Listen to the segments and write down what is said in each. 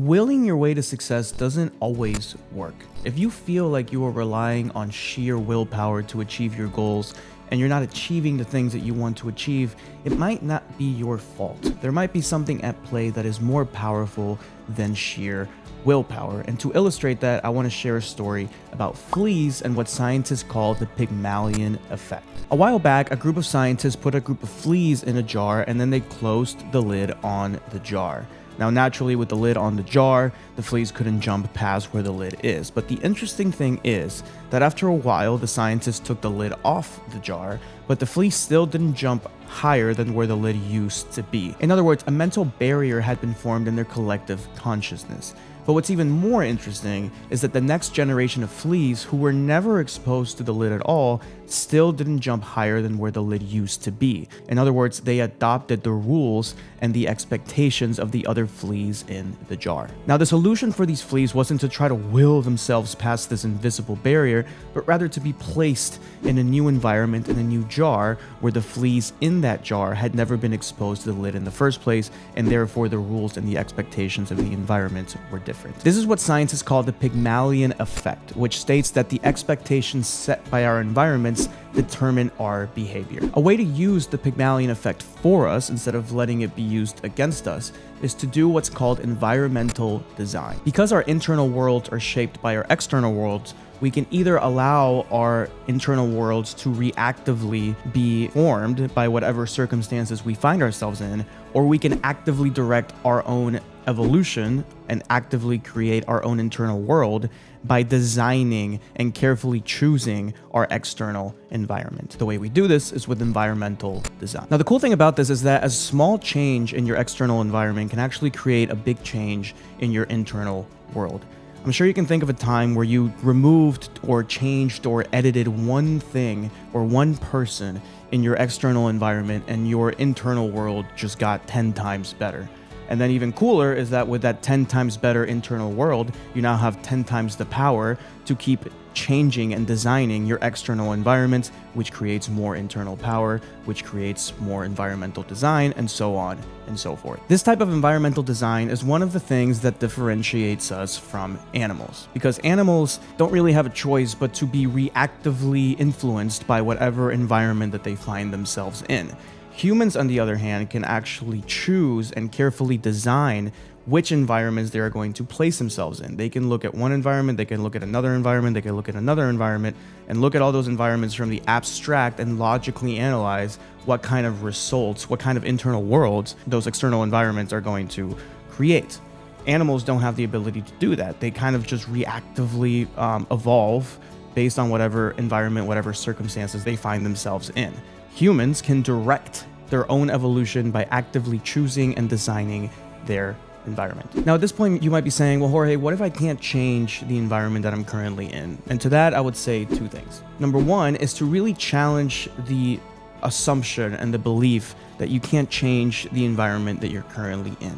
Willing your way to success doesn't always work. If you feel like you are relying on sheer willpower to achieve your goals and you're not achieving the things that you want to achieve, it might not be your fault. There might be something at play that is more powerful than sheer willpower. And to illustrate that, I want to share a story about fleas and what scientists call the Pygmalion Effect. A while back, a group of scientists put a group of fleas in a jar and then they closed the lid on the jar. Now, naturally, with the lid on the jar, the fleas couldn't jump past where the lid is. But the interesting thing is that after a while, the scientists took the lid off the jar, but the fleas still didn't jump higher than where the lid used to be. In other words, a mental barrier had been formed in their collective consciousness. But what's even more interesting is that the next generation of fleas who were never exposed to the lid at all still didn't jump higher than where the lid used to be. In other words, they adopted the rules and the expectations of the other fleas in the jar. Now, the solution for these fleas wasn't to try to will themselves past this invisible barrier, but rather to be placed in a new environment, in a new jar, where the fleas in that jar had never been exposed to the lid in the first place, and therefore the rules and the expectations of the environment were different. This is what scientists call the Pygmalion Effect, which states that the expectations set by our environments determine our behavior. A way to use the Pygmalion Effect for us, instead of letting it be used against us, is to do what's called environmental design. Because our internal worlds are shaped by our external worlds, we can either allow our internal worlds to reactively be formed by whatever circumstances we find ourselves in, or we can actively direct our own evolution and actively create our own internal world by designing and carefully choosing our external environment. The way we do this is with environmental design. Now, the cool thing about this is that a small change in your external environment can actually create a big change in your internal world. I'm sure you can think of a time where you removed or changed or edited one thing or one person in your external environment and your internal world just got 10 times better. And then even cooler is that with that 10 times better internal world, you now have 10 times the power to keep changing and designing your external environment, which creates more internal power, which creates more environmental design, and so on and so forth. This type of environmental design is one of the things that differentiates us from animals, because animals don't really have a choice but to be reactively influenced by whatever environment that they find themselves in. Humans, on the other hand, can actually choose and carefully design which environments they are going to place themselves in. They can look at one environment, they can look at another environment, they can look at another environment, and look at all those environments from the abstract and logically analyze what kind of results, what kind of internal worlds those external environments are going to create. Animals don't have the ability to do that. They kind of just reactively evolve based on whatever environment, whatever circumstances they find themselves in. Humans can direct their own evolution by actively choosing and designing their environment. Now, at this point, you might be saying, well, Jorge, what if I can't change the environment that I'm currently in? And to that, I would say two things. Number one is to really challenge the assumption and the belief that you can't change the environment that you're currently in.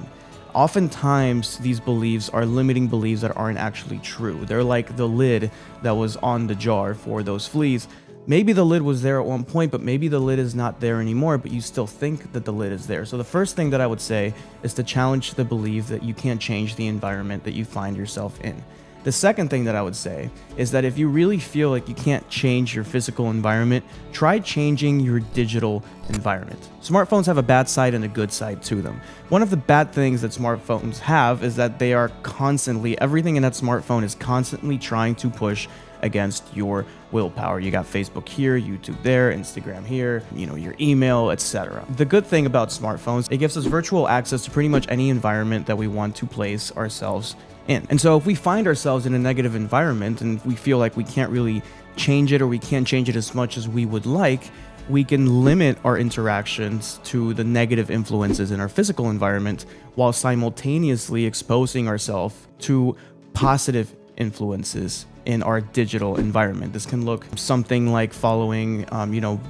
Oftentimes, these beliefs are limiting beliefs that aren't actually true. They're like the lid that was on the jar for those fleas. Maybe the lid was there at one point, but maybe the lid is not there anymore, but you still think that the lid is there. So the first thing that I would say is to challenge the belief that you can't change the environment that you find yourself in. The second thing that I would say is that if you really feel like you can't change your physical environment, try changing your digital environment. Smartphones have a bad side and a good side to them. One of the bad things that smartphones have is that they are constantly, everything in that smartphone is constantly trying to push against your willpower. You got Facebook here, YouTube there, Instagram here, your email, etc. The good thing about smartphones, it gives us virtual access to pretty much any environment that we want to place ourselves in. And so if we find ourselves in a negative environment and we feel like we can't really change it, or we can't change it as much as we would like, we can limit our interactions to the negative influences in our physical environment while simultaneously exposing ourselves to positive influences in our digital environment. This can look something like following,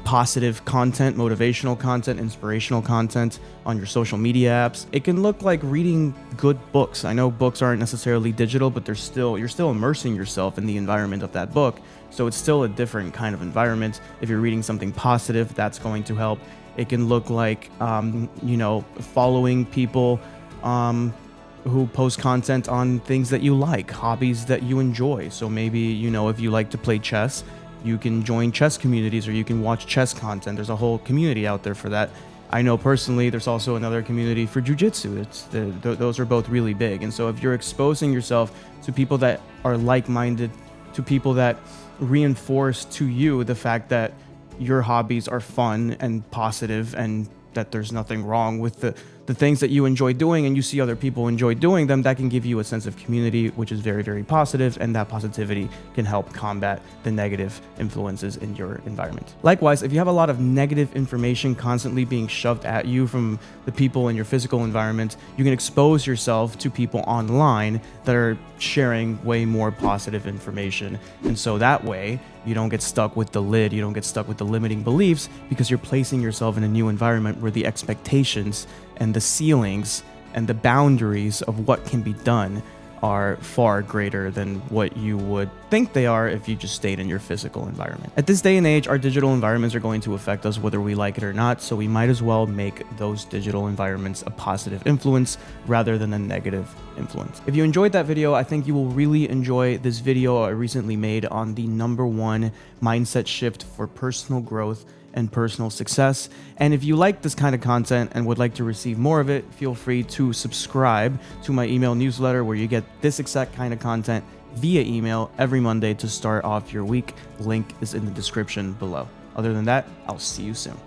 positive content, motivational content, inspirational content on your social media apps. It can look like reading good books. I know books aren't necessarily digital, but you're still immersing yourself in the environment of that book. So it's still a different kind of environment. If you're reading something positive, that's going to help. It can look like, following people who post content on things that you like, hobbies that you enjoy. So maybe, you know, if you like to play chess, you can join chess communities or you can watch chess content. There's a whole community out there for that. I know personally there's also another community for jujitsu. Those are both really big. And so if you're exposing yourself to people that are like-minded, to people that reinforce to you the fact that your hobbies are fun and positive and that there's nothing wrong with the things that you enjoy doing, and you see other people enjoy doing them, that can give you a sense of community, which is very, very positive, and that positivity can help combat the negative influences in your environment. Likewise, if you have a lot of negative information constantly being shoved at you from the people in your physical environment, you can expose yourself to people online that are sharing way more positive information. And so that way, you don't get stuck with the lid, you don't get stuck with the limiting beliefs, because you're placing yourself in a new environment where the expectations and the ceilings and the boundaries of what can be done are far greater than what you would think they are if you just stayed in your physical environment. At this day and age, our digital environments are going to affect us whether we like it or not, so we might as well make those digital environments a positive influence rather than a negative influence. If you enjoyed that video, I think you will really enjoy this video I recently made on the #1 mindset shift for personal growth and personal success. And if you like this kind of content and would like to receive more of it, feel free to subscribe to my email newsletter where you get this exact kind of content via email every Monday to start off your week. Link is in the description below. Other than that, I'll see you soon.